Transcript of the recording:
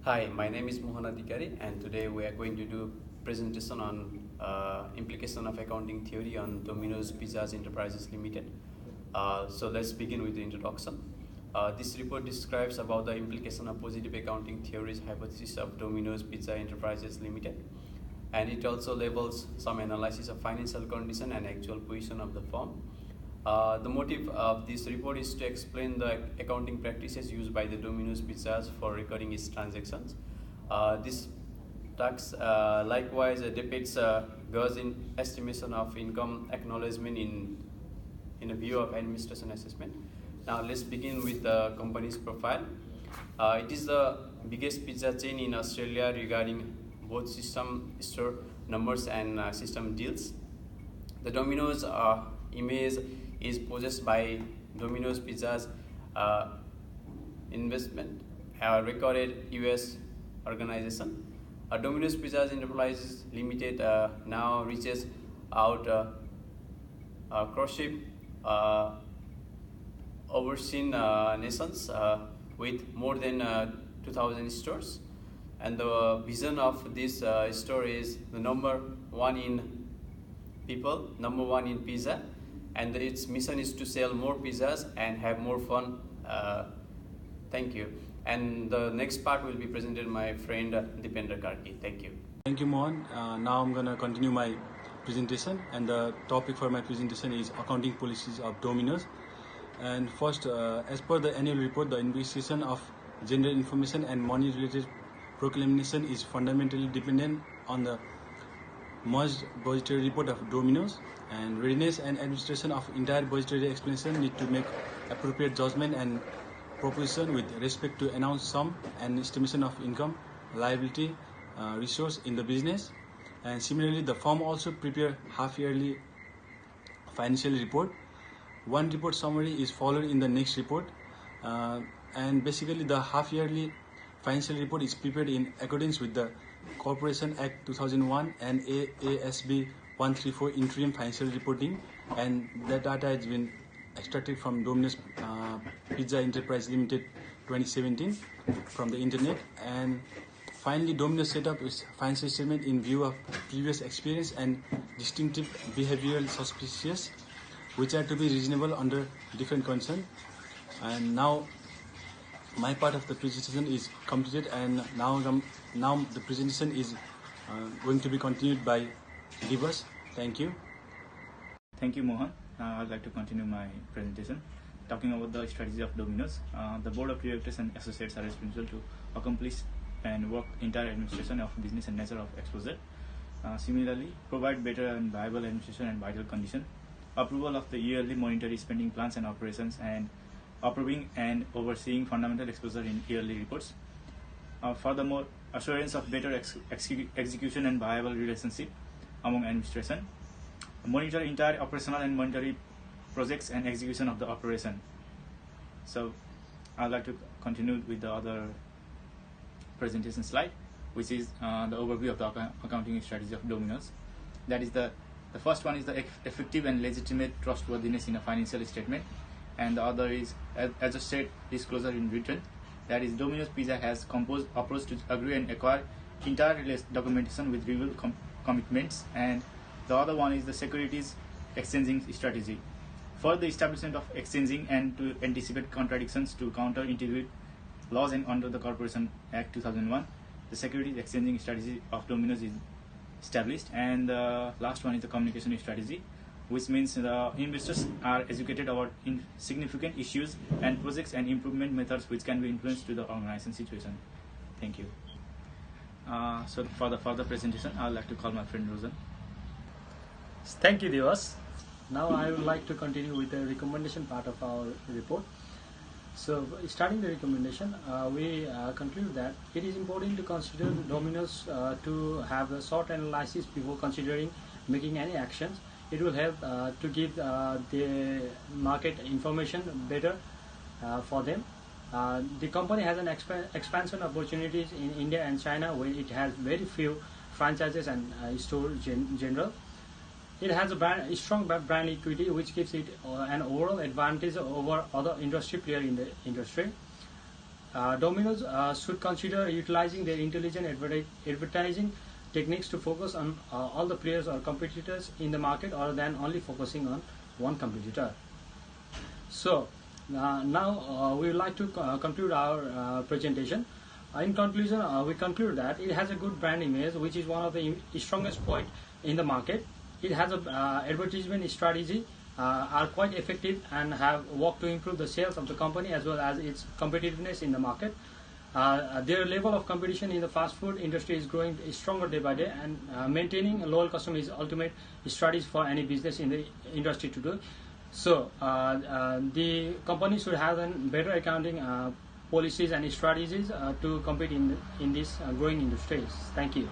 Hi, my name is Mohan Adhikari, and today we are going to do presentation on implication of accounting theory on Domino's Pizzas Enterprises Limited. So let's begin with the introduction. This report describes about the implication of positive accounting theories hypothesis of Domino's Pizza Enterprises Limited, and it also labels some analysis of financial condition and actual position of the firm. The motive of this report is to explain the accounting practices used by the Domino's Pizzas for recording its transactions. This tax likewise depicts GUS in estimation of income acknowledgement in a view of administration assessment. Now let's begin with the company's profile. It is the biggest pizza chain in Australia regarding both system store numbers and system deals. The Domino's image is possessed by Domino's Pizzas investment, a recorded US organization. Domino's Pizzas Enterprises Limited now reaches out cross-ship overseen nations with more than 2,000 stores. And the vision of this store is the number one in people, number one in pizza, and its mission is to sell more pizzas and have more fun. Thank you. And the next part will be presented by my friend Dipendra Karki. Thank you. Thank you, Mohan. Now I'm going to continue my presentation, and the topic for my presentation is accounting policies of Domino's. And first, as per the annual report, the investigation of gender information and money-related proclamation is fundamentally dependent on the merged budgetary report of Domino's, and readiness and administration of entire budgetary explanation need to make appropriate judgment and proposition with respect to announced sum and estimation of income, liability, resource in the business. And similarly, the firm also prepare half-yearly financial report. One report summary is followed in the next report, and basically the half-yearly financial report is prepared in accordance with the Corporation Act 2001 and AASB 134 interim financial reporting, and that data has been extracted from Domino's Pizza Enterprise Limited 2017 from the internet. And finally, Domino's set up its financial statement in view of previous experience and distinctive behavioral suspicious, which are to be reasonable under different conditions. And now my part of the presentation is completed, and now the presentation is going to be continued by Divas. Thank you. Thank you, Mohan. I'd like to continue my presentation talking about the strategy of Domino's. The board of directors and associates are responsible to accomplish and work entire administration of business and nature of exposure. Similarly, provide better and viable administration and vital condition, approval of the yearly monetary spending plans and operations, and approving and overseeing fundamental exposure in yearly reports. Furthermore, assurance of better execution and viable relationship among administration, monitor entire operational and monetary projects and execution of the operation. So I'd like to continue with the other presentation slide, which is the overview of the accounting strategy of Domino's. That is the first one is the effective and legitimate trustworthiness in a financial statement, and the other is adjusted disclosure in written. That is, Domino's Pizza has composed approach to agree and acquire entire documentation with revealed commitments, and the other one is the securities exchanging strategy. For the establishment of exchanging and to anticipate contradictions to counter integrate laws and under the Corporation Act 2001, the securities exchanging strategy of Domino's is established. And the last one is the communication strategy, which means the investors are educated about significant issues and projects and improvement methods which can be influenced to the organization situation. Thank you. So for the further presentation, I would like to call my friend Rosen. Thank you, Divas. Now I would like to continue with the recommendation part of our report. So starting the recommendation, we conclude that it is important to consider Domino's to have a short analysis before considering making any actions. It will help to give the market information better for them. The company has an expansion opportunities in India and China, where it has very few franchises and stores general. It has a strong brand equity, which gives it an overall advantage over other industry players in the industry. Domino's should consider utilizing their intelligent advertising techniques to focus on all the players or competitors in the market, rather than only focusing on one competitor. So now we would like to conclude our presentation. In conclusion, we conclude that it has a good brand image, which is one of the strongest point in the market. It has a advertisement strategy are quite effective and have worked to improve the sales of the company as well as its competitiveness in the market. Their level of competition in the fast food industry is growing stronger day by day, and maintaining a loyal customer is ultimate strategy for any business in the industry to do. So the company should have better accounting policies and strategies to compete in these growing industries. Thank you.